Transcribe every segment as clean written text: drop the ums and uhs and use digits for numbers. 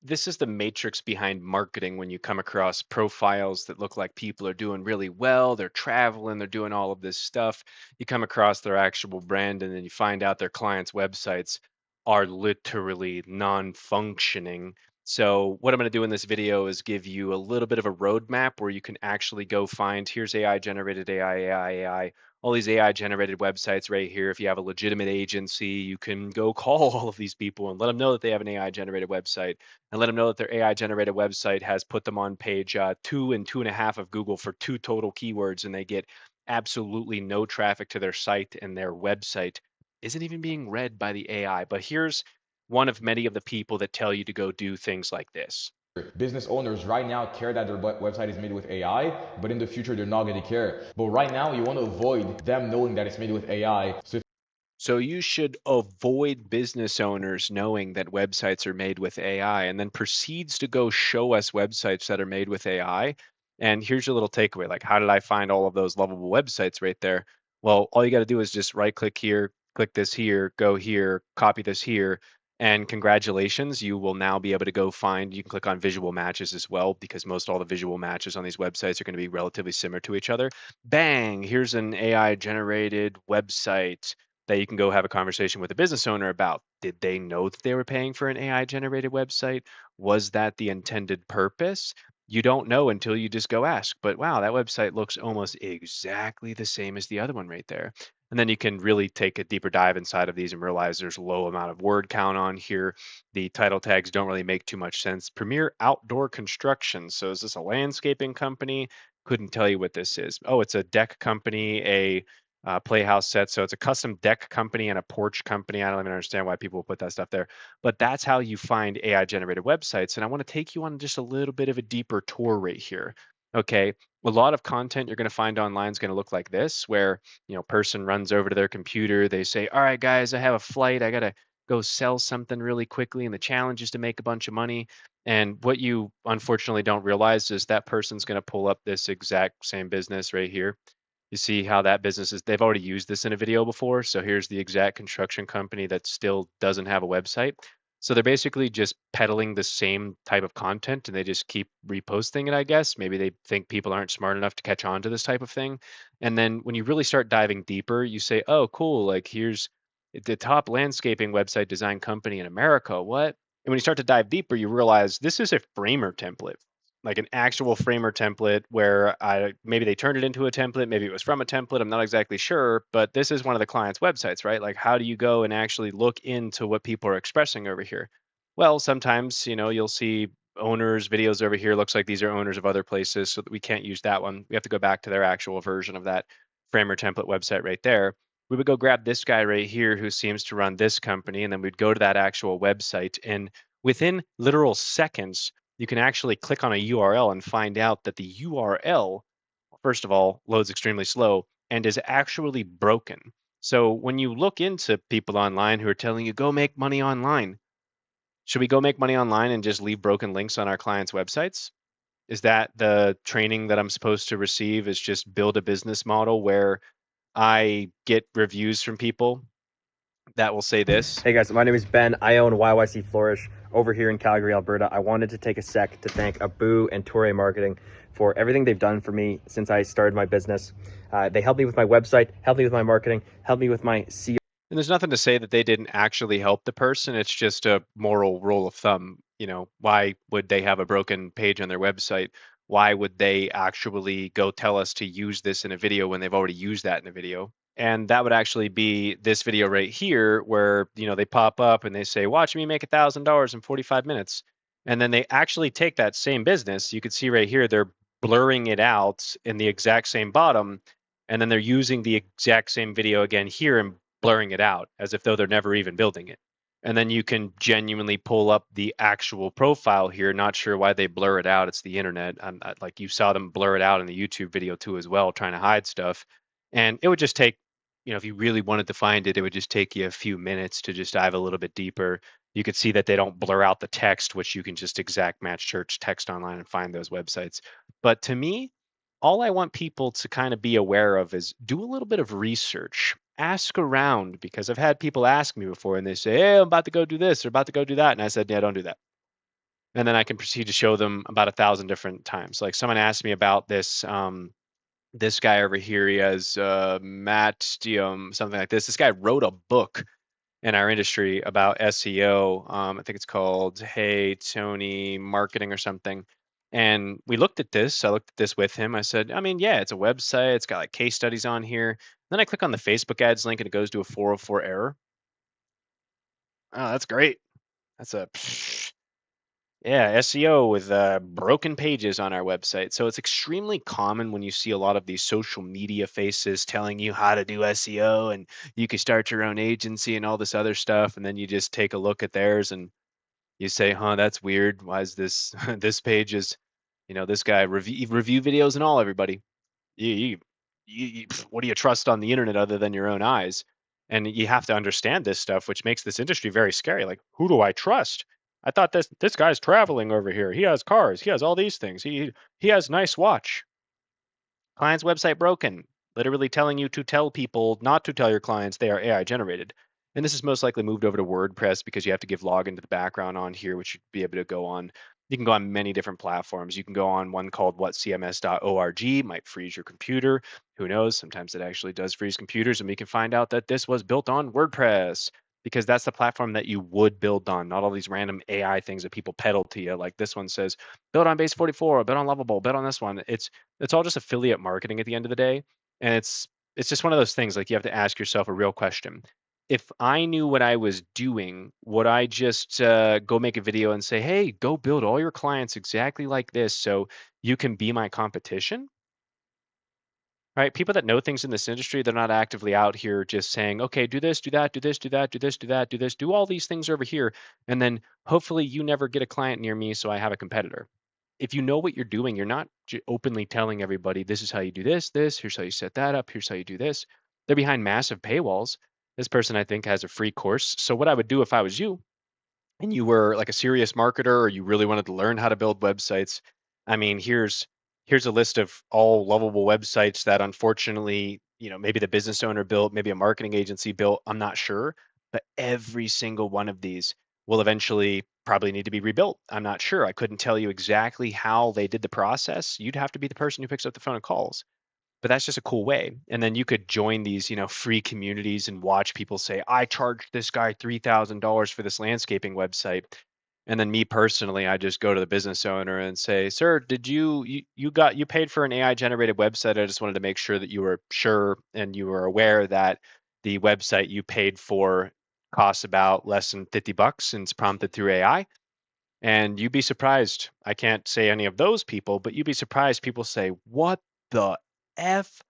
this is the matrix behind marketing when you come across profiles that look like people are doing really well, they're traveling, they're doing all of this stuff. You come across their actual brand and then you find out their clients' websites are literally non-functioning. So what I'm going to do in this video is give you a little bit of a roadmap where you can actually go find here's AI generated AI, all these AI generated websites right here. If you have a legitimate agency, you can go call all of these people and let them know that they have an AI generated website and let them know that their AI generated website has put them on page 2 and 2.5 of Google for 2 total keywords, and they get absolutely no traffic to their site, and their website isn't even being read by the AI. But here's one of many of the people that tell you to go do things like this. Business owners right now care that their website is made with AI, but in the future they're not going to care. But right now you want to avoid them knowing that it's made with AI. So you should avoid business owners knowing that websites are made with AI and then proceeds to go show us websites that are made with AI. And here's your little takeaway. Like, how did I find all of those lovable websites right there? Well, all you got to do is just right click here, click this here, go here, copy this here. And congratulations, you will now be able to go find, you can click on visual matches as well, because most all the visual matches on these websites are going to be relatively similar to each other. Bang, here's an AI generated website that you can go have a conversation with a business owner about. Did they know that they were paying for an AI generated website? Was that the intended purpose? You don't know until you just go ask. But wow, that website looks almost exactly the same as the other one right there. And then you can really take a deeper dive inside of these and realize there's a low amount of word count on here. The title tags don't really make too much sense. Premier Outdoor Construction. So is this a landscaping company? Couldn't tell you what this is. Oh, it's a deck company, a playhouse set. So it's a custom deck company and a porch company. I don't even understand why people put that stuff there, but that's how you find AI generated websites. And I want to take you on just a little bit of a deeper tour right here. Okay. A lot of content you're going to find online is going to look like this, where, person runs over to their computer. They say, all right, guys, I have a flight. I got to go sell something really quickly. And the challenge is to make a bunch of money. And what you unfortunately don't realize is that person's going to pull up this exact same business right here. You see how that business is, they've already used this in a video before. So here's the exact construction company that still doesn't have a website. So they're basically just peddling the same type of content and they just keep reposting it, I guess. Maybe they think people aren't smart enough to catch on to this type of thing. And then when you really start diving deeper, you say, oh, cool, like here's the top landscaping website design company in America. What? And when you start to dive deeper, you realize this is a framer template, like an actual framer template where maybe they turned it into a template, maybe it was from a template. I'm not exactly sure, but this is one of the client's websites, right? Like, how do you go and actually look into what people are expressing over here? Well, sometimes, you'll see owners' videos over here. Looks like these are owners of other places, so that we can't use that one. We have to go back to their actual version of that framer template website right there. We would go grab this guy right here who seems to run this company, and then we'd go to that actual website. And within literal seconds, you can actually click on a URL and find out that the URL, first of all, loads extremely slow and is actually broken. So when you look into people online who are telling you, go make money online, should we go make money online and just leave broken links on our clients' websites? Is that the training that I'm supposed to receive, is just build a business model where I get reviews from people that will say this? Hey guys, my name is Ben. I own YYC Flourish over here in Calgary, Alberta. I wanted to take a sec to thank Abou and Toure Marketing for everything they've done for me since I started my business. They helped me with my website, helped me with my marketing, helped me with my CEO. And there's nothing to say that they didn't actually help the person. It's just a moral rule of thumb. Why would they have a broken page on their website? Why would they actually go tell us to use this in a video when they've already used that in a video? And that would actually be this video right here where, they pop up and they say, watch me make $1,000 in 45 minutes. And then they actually take that same business. You can see right here, they're blurring it out in the exact same bottom. And then they're using the exact same video again here and blurring it out as if though they're never even building it. And then you can genuinely pull up the actual profile here. Not sure why they blur it out. It's the internet. Like you saw them blur it out in the YouTube video too as well, trying to hide stuff. And it would just take, if you really wanted to find it, it would just take you a few minutes to just dive a little bit deeper. You could see that they don't blur out the text, which you can just exact match search text online and find those websites. But to me, all I want people to kind of be aware of is do a little bit of research. Ask around, because I've had people ask me before and they say, hey, I'm about to go do this or about to go do that. And I said, yeah, don't do that. and then I can proceed to show them about 1,000 different times. Like someone asked me about this this guy over here. He has Matt something like this. This guy wrote a book in our industry about SEO. I think it's called Hey Tony Marketing or something. And we looked at this. I looked at this with him. I said, I mean, yeah, it's a website. It's got like case studies on here. Then I click on the Facebook ads link and it goes to a 404 error. Oh, that's great. That's a yeah, SEO with broken pages on our website. So it's extremely common when you see a lot of these social media faces telling you how to do SEO and you can start your own agency and all this other stuff. And then you just take a look at theirs and you say, huh, that's weird. Why is this this page is, this guy review videos and all, everybody. You, what do you trust on the internet other than your own eyes? And you have to understand this stuff, which makes this industry very scary. Like, who do I trust? I thought this guy's traveling over here. He has cars. He has all these things. He has nice watch. Client's website broken, literally telling you to tell people not to tell your clients they are AI generated. And this is most likely moved over to WordPress because you have to give login to the background on here, which you'd be able to go on. You can go on many different platforms. You can go on one called whatcms.org, might freeze your computer. Who knows? Sometimes it actually does freeze computers, and we can find out that this was built on WordPress because that's the platform that you would build on, not all these random AI things that people peddle to you. Like this one says, build on Base 44, build on Lovable, build on this one. It's all just affiliate marketing at the end of the day, and it's just one of those things. Like you have to ask yourself a real question. If I knew what I was doing, would I just go make a video and say, hey, go build all your clients exactly like this so you can be my competition? Right? People that know things in this industry, they're not actively out here just saying, okay, do this, do that, do this, do that, do this, do that, do this, do all these things over here. And then hopefully you never get a client near me so I have a competitor. If you know what you're doing, you're not openly telling everybody, this is how you do this, here's how you set that up, here's how you do this. They're behind massive paywalls. This person, I think, has a free course. So, what I would do if I was you, and you were like a serious marketer or you really wanted to learn how to build websites, I mean, here's a list of all lovable websites that unfortunately, maybe the business owner built, maybe a marketing agency built, I'm not sure, but every single one of these will eventually probably need to be rebuilt. I'm not sure. I couldn't tell you exactly how they did the process. You'd have to be the person who picks up the phone and calls, but that's just a cool way. And then you could join these, free communities and watch people say, I charged this guy $3,000 for this landscaping website. And then me personally, I just go to the business owner and say, sir, did you paid for an AI generated website? I just wanted to make sure that you were sure and you were aware that the website you paid for costs about less than $50 and it's prompted through AI. And you'd be surprised. I can't say any of those people, but you'd be surprised. People say, what the F?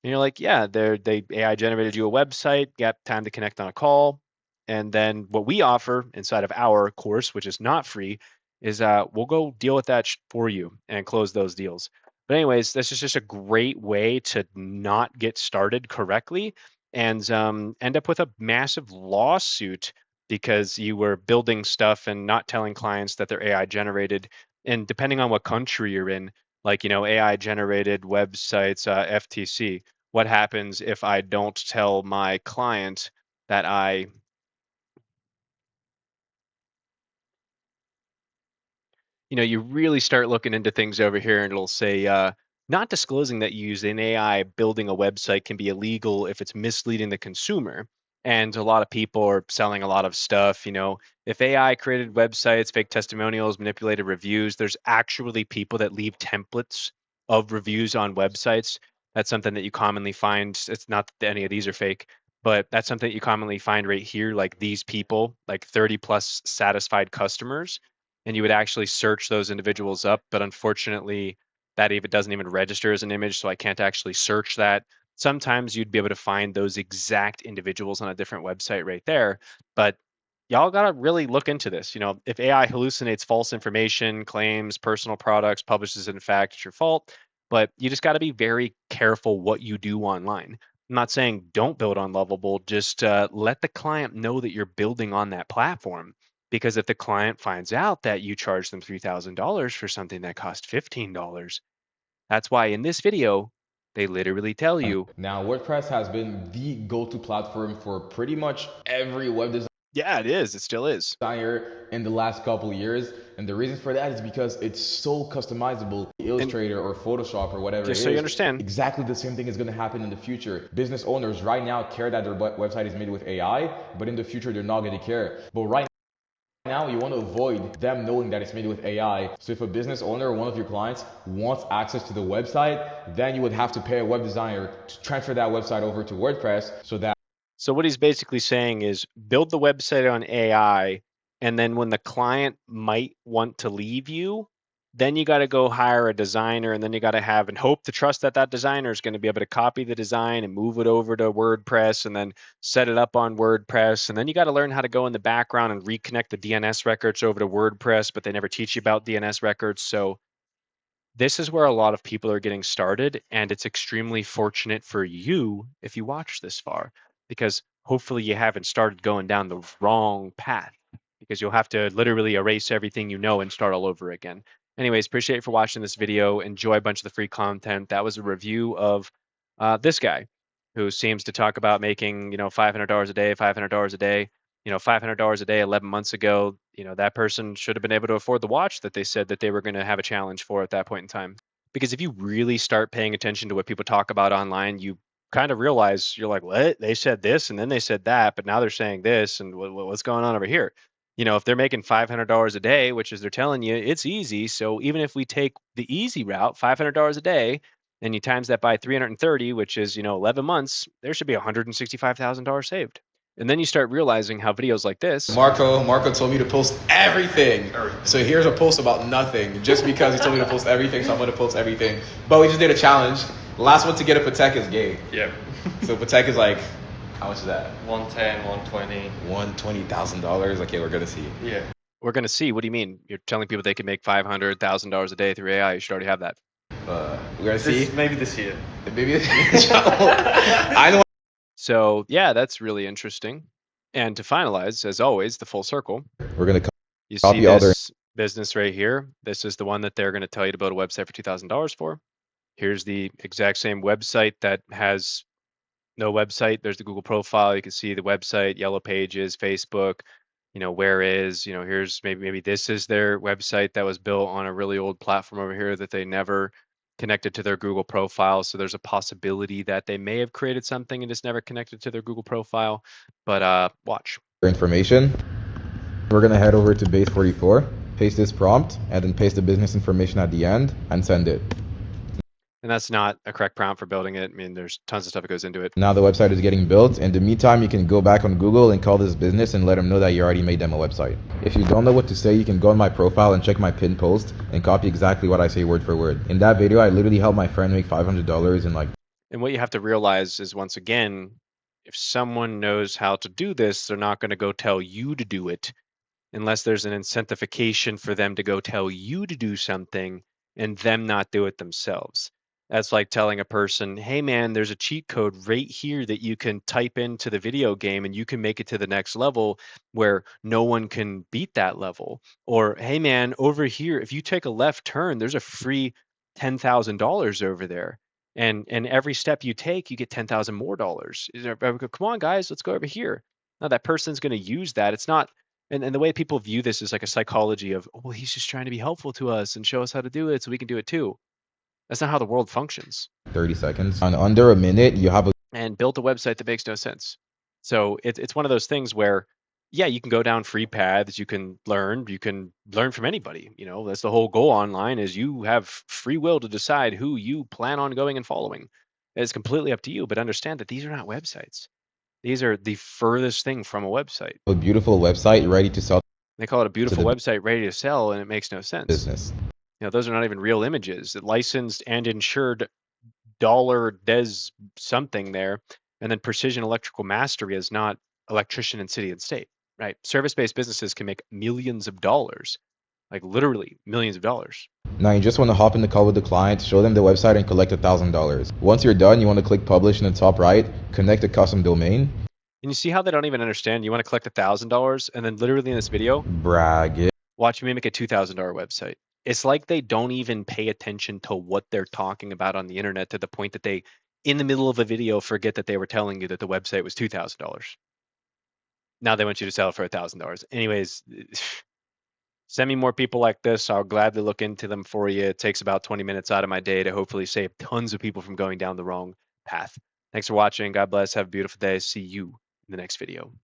And you're like, yeah, they AI generated you a website, got time to connect on a call. And then what we offer inside of our course, which is not free, is we'll go deal with that for you and close those deals. But anyways, this is just a great way to not get started correctly and end up with a massive lawsuit because you were building stuff and not telling clients that they're AI generated. And depending on what country you're in, like, AI generated websites, FTC, what happens if I don't tell my client that you really start looking into things over here and it'll say, not disclosing that you use an AI building a website can be illegal if it's misleading the consumer. And a lot of people are selling a lot of stuff. If AI created websites, fake testimonials, manipulated reviews, there's actually people that leave templates of reviews on websites. That's something that you commonly find. It's not that any of these are fake, but that's something that you commonly find right here. Like these people, like 30 plus satisfied customers, and you would actually search those individuals up. But unfortunately, that even doesn't even register as an image, so I can't actually search that. Sometimes you'd be able to find those exact individuals on a different website right there, but y'all got to really look into this. If AI hallucinates false information, claims personal products, publishes it in fact, it's your fault. But you just got to be very careful what you do online. I'm not saying don't build on Lovable, just let the client know that you're building on that platform. Because if the client finds out that you charge them $3,000 for something that cost $15, that's why in this video, they literally tell you, Now, WordPress has been the go-to platform for pretty much every web yeah, it is. It still is. designer in the last couple of years. And the reason for that is because it's so customizable. Illustrator or Photoshop or whatever it Just so you is, understand, exactly the same thing is going to happen in the future. Business owners right now care that their website is made with AI, but in the future they're not going to care. But right now you want to avoid them knowing that it's made with AI. So if a business owner or one of your clients wants access to the website, then you would have to pay a web designer to transfer that website over to WordPress so that. so what he's basically saying is build the website on AI, and then when the client might want to leave you, then you got to go hire a designer, and then you got to have and hope to trust that that designer is going to be able to copy the design and move it over to WordPress and then set it up on WordPress. And then you got to learn how to go in the background and reconnect the DNS records over to WordPress, but they never teach you about DNS records. So this is where a lot of people are getting started, and it's extremely fortunate for you if you watch this far, because hopefully you haven't started going down the wrong path, because you'll have to literally erase everything you know and start all over again. Anyways, appreciate you for watching this video. Enjoy a bunch of the free content. That was a review of this guy who seems to talk about making, $500 a day, $500 a day. $500 a day 11 months ago, that person should have been able to afford the watch that they said that they were going to have a challenge for at that point in time. Because if you really start paying attention to what people talk about online, you kind of realize you're like, what? They said this and then they said that, but now they're saying this, and what's going on over here? If they're making $500 a day, which is they're telling you it's easy. So even if we take the easy route, $500 a day, and you times that by 330, which is, 11 months, there should be $165,000 saved. And then you start realizing how videos like this. Marco told me to post everything. So here's a post about nothing. Just because he told me to post everything, so I'm gonna post everything. But we just did a challenge. The last one to get a Patek is gay. Yep. So Patek is like, how much is that? 110, 120. $120,000. Okay, we're gonna see. Yeah. We're going to see. What do you mean? You're telling people they can make $500,000 a day through AI. You should already have that. We're gonna see. Maybe this year. Maybe I know. So yeah, that's really interesting. And to finalize, as always, the full circle. We're going to You see copy all their. this business right here. This is the one that they're going to tell you to build a website for $2,000 for. Here's the exact same website that has no website. There's the Google profile. You can see the website, yellow pages, Facebook, where is, here's maybe this is their website that was built on a really old platform over here that they never connected to their Google profile. So there's a possibility that they may have created something and just never connected to their Google profile. But watch. Information. We're going to head over to base 44, paste this prompt, and then paste the business information at the end and send it. And that's not a correct prompt for building it. I mean, there's tons of stuff that goes into it. Now the website is getting built. In the meantime, you can go back on Google and call this business and let them know that you already made them a website. If you don't know what to say, you can go on my profile and check my pinned post and copy exactly what I say word for word. In that video, I literally helped my friend make $500 in like. And what you have to realize is, once again, if someone knows how to do this, they're not going to go tell you to do it unless there's an incentivization for them to go tell you to do something and them not do it themselves. That's like telling a person, hey man, there's a cheat code right here that you can type into the video game and you can make it to the next level where no one can beat that level. Or, hey man, over here, if you take a left turn, there's a free $10,000 over there. And every step you take, you get 10,000 more dollars. Come on, guys, let's go over here. Now that person's going to use that. It's not, and the way people view this is like a psychology of, oh, well, he's just trying to be helpful to us and show us how to do it so we can do it too. That's not how the world functions. 30 seconds. In under a minute, you have a. And built a website that makes no sense. So it's one of those things where, yeah, you can go down free paths. You can learn from anybody. That's the whole goal online, is you have free will to decide who you plan on going and following. It's completely up to you, but understand that these are not websites. These are the furthest thing from a website. A beautiful website ready to sell. They call it a beautiful website ready to sell, and it makes no sense. Business. Those are not even real images. Licensed and insured dollar des something there, and then Precision Electrical Mastery is not electrician in city and state, right? Service-based businesses can make millions of dollars, like literally millions of dollars. Now you just want to hop in the call with the client, show them the website, and collect $1,000. Once you're done, you want to click publish in the top right, connect a custom domain. And you see how they don't even understand? You want to collect $1,000, and then literally in this video, Brag it. watch me make a $2,000 website. It's like they don't even pay attention to what they're talking about on the internet, to the point that they, in the middle of a video, forget that they were telling you that the website was $2,000. Now they want you to sell it for $1,000. Anyways, Send me more people like this. I'll gladly look into them for you. It takes about 20 minutes out of my day to hopefully save tons of people from going down the wrong path. Thanks for watching. God bless. Have a beautiful day. See you in the next video.